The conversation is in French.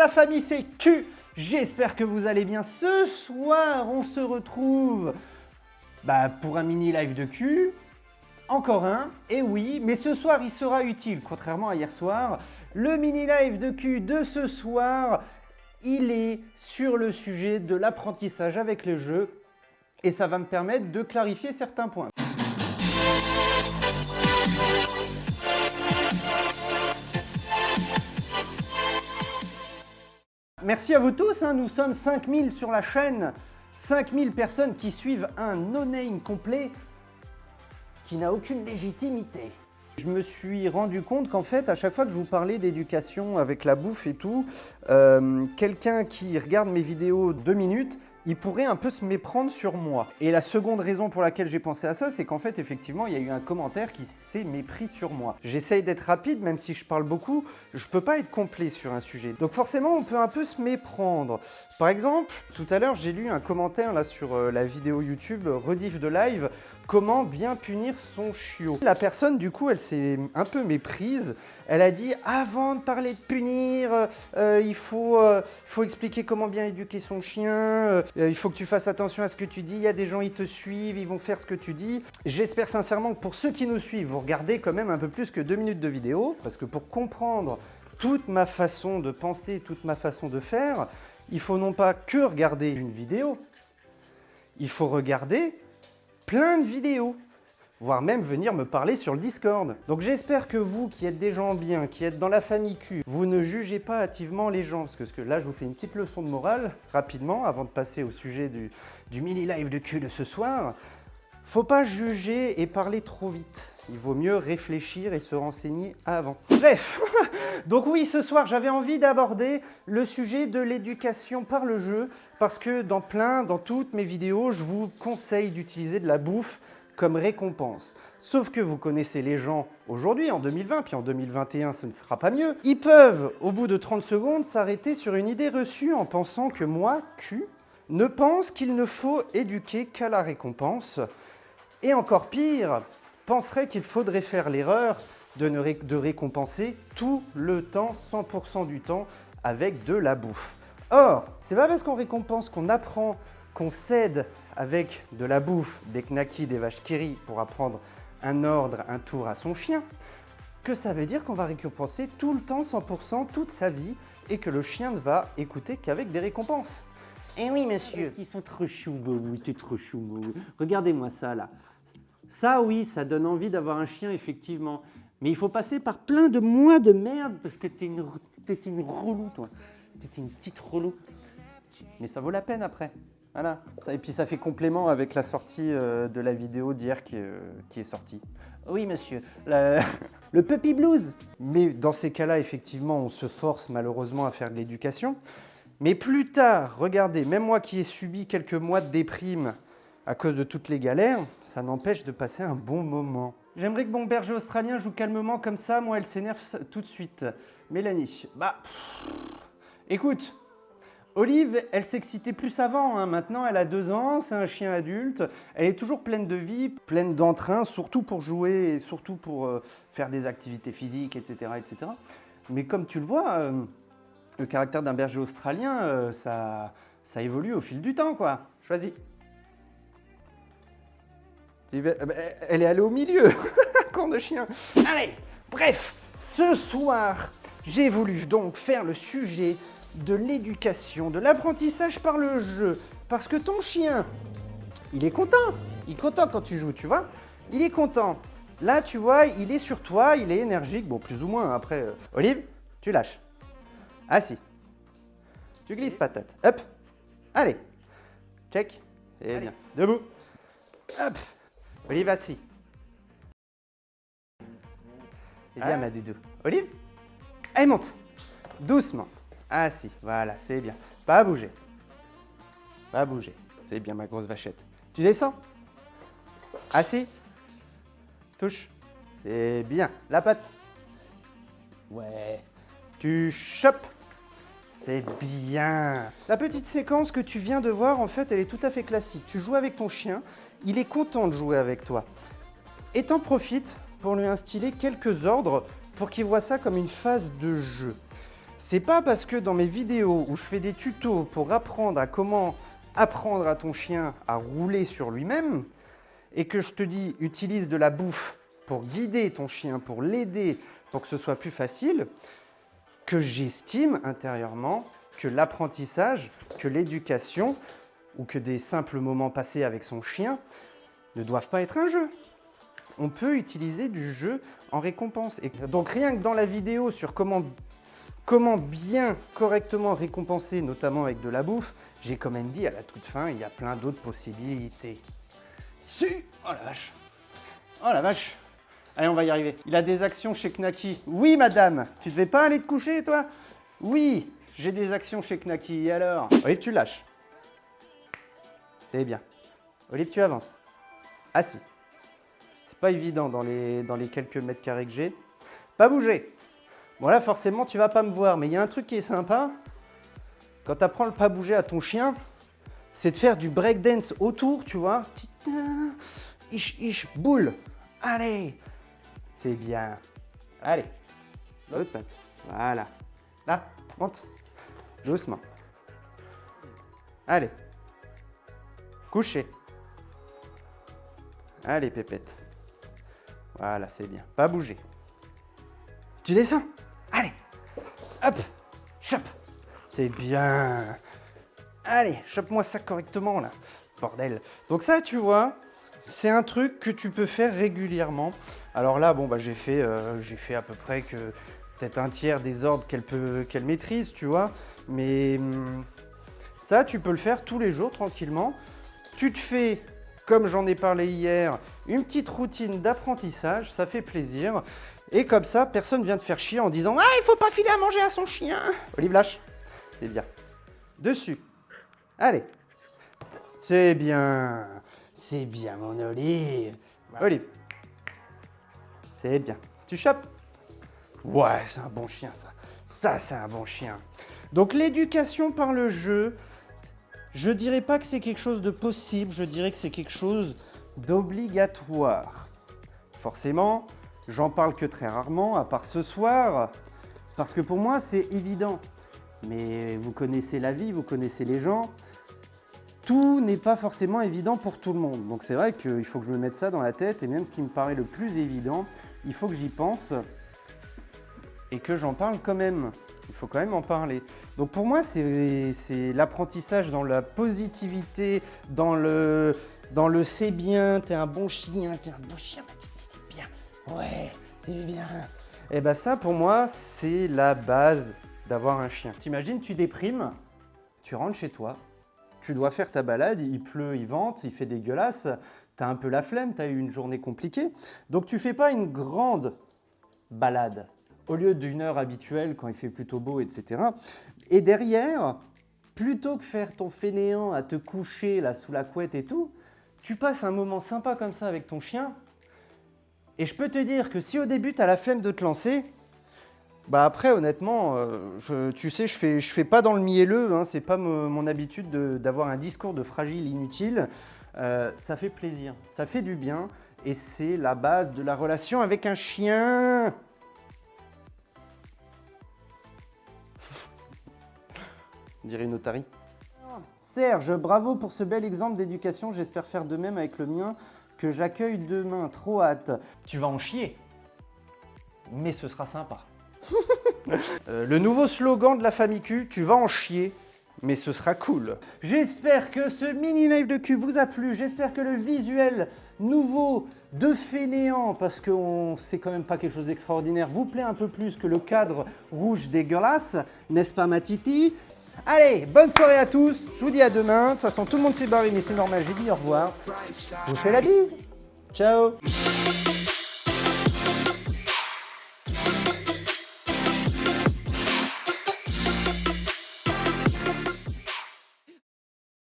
la famille c'est Q. J'espère que vous allez bien. Ce soir, on se retrouve pour un mini live de Q. Encore un, et oui, mais ce soir il sera utile, contrairement à hier soir. Le mini live de Q de ce soir, il est sur le sujet de l'apprentissage avec le jeu et ça va me permettre de clarifier certains points. Merci à vous tous, nous sommes 5000 sur la chaîne, 5000 personnes qui suivent un no-name complet qui n'a aucune légitimité. Je me suis rendu compte qu'en fait, à chaque fois que je vous parlais d'éducation avec la bouffe et tout, quelqu'un qui regarde mes vidéos 2 minutes, il pourrait un peu se méprendre sur moi. Et la seconde raison pour laquelle j'ai pensé à ça, c'est qu'en fait, effectivement, il y a eu un commentaire qui s'est mépris sur moi. J'essaye d'être rapide, même si je parle beaucoup, je peux pas être complet sur un sujet. Donc forcément, on peut un peu se méprendre. Par exemple, tout à l'heure, j'ai lu un commentaire là sur la vidéo YouTube rediff de live, comment bien punir son chiot. La personne, du coup, elle s'est un peu méprise. Elle a dit, avant de parler de punir, il faut expliquer comment bien éduquer son chien, il faut que tu fasses attention à ce que tu dis, il y a des gens, ils te suivent, ils vont faire ce que tu dis. J'espère sincèrement que pour ceux qui nous suivent, vous regardez quand même un peu plus que 2 minutes de vidéo, parce que pour comprendre toute ma façon de penser, toute ma façon de faire, il faut non pas que regarder une vidéo, il faut regarder plein de vidéos, voire même venir me parler sur le Discord. Donc j'espère que vous, qui êtes des gens bien, qui êtes dans la famille Q, vous ne jugez pas hâtivement les gens, parce que là je vous fais une petite leçon de morale, rapidement, avant de passer au sujet du mini-live de Q de ce soir. Faut pas juger et parler trop vite. Il vaut mieux réfléchir et se renseigner avant. Bref, donc oui, ce soir, j'avais envie d'aborder le sujet de l'éducation par le jeu, parce que dans toutes mes vidéos, je vous conseille d'utiliser de la bouffe comme récompense. Sauf que vous connaissez les gens aujourd'hui, en 2020, puis en 2021, ce ne sera pas mieux. Ils peuvent, au bout de 30 secondes, s'arrêter sur une idée reçue en pensant que moi, Q, ne pense qu'il ne faut éduquer qu'à la récompense. Et encore pire, penserait qu'il faudrait faire l'erreur de récompenser tout le temps, 100% du temps, avec de la bouffe. Or, c'est pas parce qu'on récompense, qu'on apprend, qu'on s'aide avec de la bouffe, des knackis, des vaches qui rient pour apprendre un ordre, un tour à son chien, que ça veut dire qu'on va récompenser tout le temps, 100%, toute sa vie, et que le chien ne va écouter qu'avec des récompenses. Eh oui, monsieur. Parce qu'ils sont trop choux, Bobo, t'es trop chou, Bobo. Regardez-moi ça, là. Ça, oui, ça donne envie d'avoir un chien, effectivement. Mais il faut passer par plein de mois de merde, parce que t'es une relou, toi. T'es une petite relou. Mais ça vaut la peine, après. Voilà. Et puis, ça fait complément avec la sortie de la vidéo d'hier qui est sortie. Oui, monsieur. Le puppy blues. Mais dans ces cas-là, effectivement, on se force malheureusement à faire de l'éducation. Mais plus tard, regardez, même moi qui ai subi quelques mois de déprime à cause de toutes les galères, ça n'empêche de passer un bon moment. J'aimerais que mon berger australien joue calmement comme ça, moi elle s'énerve tout de suite. Mélanie, écoute, Olive, elle s'excitait plus avant, maintenant elle a 2 ans, c'est un chien adulte, elle est toujours pleine de vie, pleine d'entrain, surtout pour jouer et surtout pour faire des activités physiques, etc., etc. Mais comme tu le vois, le caractère d'un berger australien, ça évolue au fil du temps, quoi. Choisis. Elle est allée au milieu, con de chien. Allez, bref, ce soir, j'ai voulu donc faire le sujet de l'éducation, de l'apprentissage par le jeu. Parce que ton chien, il est content. Il est content quand tu joues, tu vois. Il est content. Là, tu vois, il est sur toi, il est énergique. Bon, plus ou moins, après. Olive, tu lâches. Assis. Tu glisses patate. Hop. Allez. Check. Et bien. Debout. Hop. Olive, assis. C'est bien, ma doudou. Olive. Allez, monte. Doucement. Assis. Voilà, c'est bien. Pas bouger. Pas bouger. C'est bien, ma grosse vachette. Tu descends. Assis. Touche. C'est bien. La patte. Ouais. Tu chopes. C'est bien. La petite séquence que tu viens de voir, en fait, elle est tout à fait classique. Tu joues avec ton chien, il est content de jouer avec toi. Et t'en profites pour lui instiller quelques ordres pour qu'il voit ça comme une phase de jeu. C'est pas parce que dans mes vidéos où je fais des tutos pour apprendre à comment apprendre à ton chien à rouler sur lui-même et que je te dis utilise de la bouffe pour guider ton chien, pour l'aider, pour que ce soit plus facile, que j'estime intérieurement que l'apprentissage, que l'éducation ou que des simples moments passés avec son chien ne doivent pas être un jeu. On peut utiliser du jeu en récompense. Et donc rien que dans la vidéo sur comment bien correctement récompenser, notamment avec de la bouffe, j'ai quand même dit à la toute fin, il y a plein d'autres possibilités. Oh la vache! Oh la vache! Allez, on va y arriver. Il a des actions chez Knacky. Oui, madame. Tu devais pas aller te coucher, toi? Oui, j'ai des actions chez Knacky. Et alors? Olive, tu lâches. C'est bien. Olive, tu avances. Assis. C'est pas évident dans les quelques mètres carrés que j'ai. Pas bouger. Bon, là, forcément, tu vas pas me voir. Mais il y a un truc qui est sympa. Quand tu apprends le pas bouger à ton chien, c'est de faire du breakdance autour, tu vois. Ish, boule. Allez. C'est bien. Allez. L'autre patte. Voilà. Là, monte. Doucement. Allez. Coucher. Allez, pépette. Voilà, c'est bien. Pas bouger. Tu descends. Allez. Hop. Chope. C'est bien. Allez, chope-moi ça correctement, là. Bordel. Donc ça, tu vois, c'est un truc que tu peux faire régulièrement. Alors là, bon, bah, j'ai fait à peu près que peut-être un tiers des ordres qu'elle maîtrise, tu vois. Mais ça, tu peux le faire tous les jours, tranquillement. Tu te fais, comme j'en ai parlé hier, une petite routine d'apprentissage, ça fait plaisir. Et comme ça, personne vient te faire chier en disant « Ah, il faut pas filer à manger à son chien !» Olive, lâche. C'est bien. Dessus. Allez. C'est bien. C'est bien, mon Olive. Olive. C'est bien. Tu chopes? Ouais, c'est un bon chien, ça. Ça, c'est un bon chien. Donc, l'éducation par le jeu, je dirais pas que c'est quelque chose de possible, je dirais que c'est quelque chose d'obligatoire. Forcément, j'en parle que très rarement, à part ce soir, parce que pour moi, c'est évident. Mais vous connaissez la vie, vous connaissez les gens. Tout n'est pas forcément évident pour tout le monde. Donc c'est vrai qu'il faut que je me mette ça dans la tête, et même ce qui me paraît le plus évident, il faut que j'y pense et que j'en parle quand même. Il faut quand même en parler. Donc pour moi, c'est l'apprentissage dans la positivité, dans le c'est bien, t'es un bon chien, ma petite, c'est bien. Ouais, c'est bien. Et ben ça, pour moi, c'est la base d'avoir un chien. T'imagines, tu déprimes, tu rentres chez toi, tu dois faire ta balade, il pleut, il vente, il fait dégueulasse, t'as un peu la flemme, t'as eu une journée compliquée, donc tu fais pas une grande balade au lieu d'une heure habituelle quand il fait plutôt beau, etc. Et derrière, plutôt que faire ton fainéant à te coucher là sous la couette et tout, tu passes un moment sympa comme ça avec ton chien. Et je peux te dire que si au début t'as la flemme de te lancer, bah après honnêtement, tu sais, je fais pas dans le mielleux, hein, c'est pas mon habitude d'avoir un discours de fragile inutile. Ça fait plaisir, ça fait du bien et c'est la base de la relation avec un chien. On dirait une otarie. Serge, bravo pour ce bel exemple d'éducation, j'espère faire de même avec le mien que j'accueille demain, trop hâte. Tu vas en chier, mais ce sera sympa. Le nouveau slogan de la famille Q, tu vas en chier, mais ce sera cool. J'espère que ce mini live de Q vous a plu, j'espère que le visuel nouveau de fainéant, parce que c'est quand même pas quelque chose d'extraordinaire, vous plaît un peu plus que le cadre rouge dégueulasse, n'est-ce pas ma titi? Allez, bonne soirée à tous, je vous dis à demain, de toute façon tout le monde s'est barré mais c'est normal, j'ai dit au revoir. Je vous fais la bise, ciao.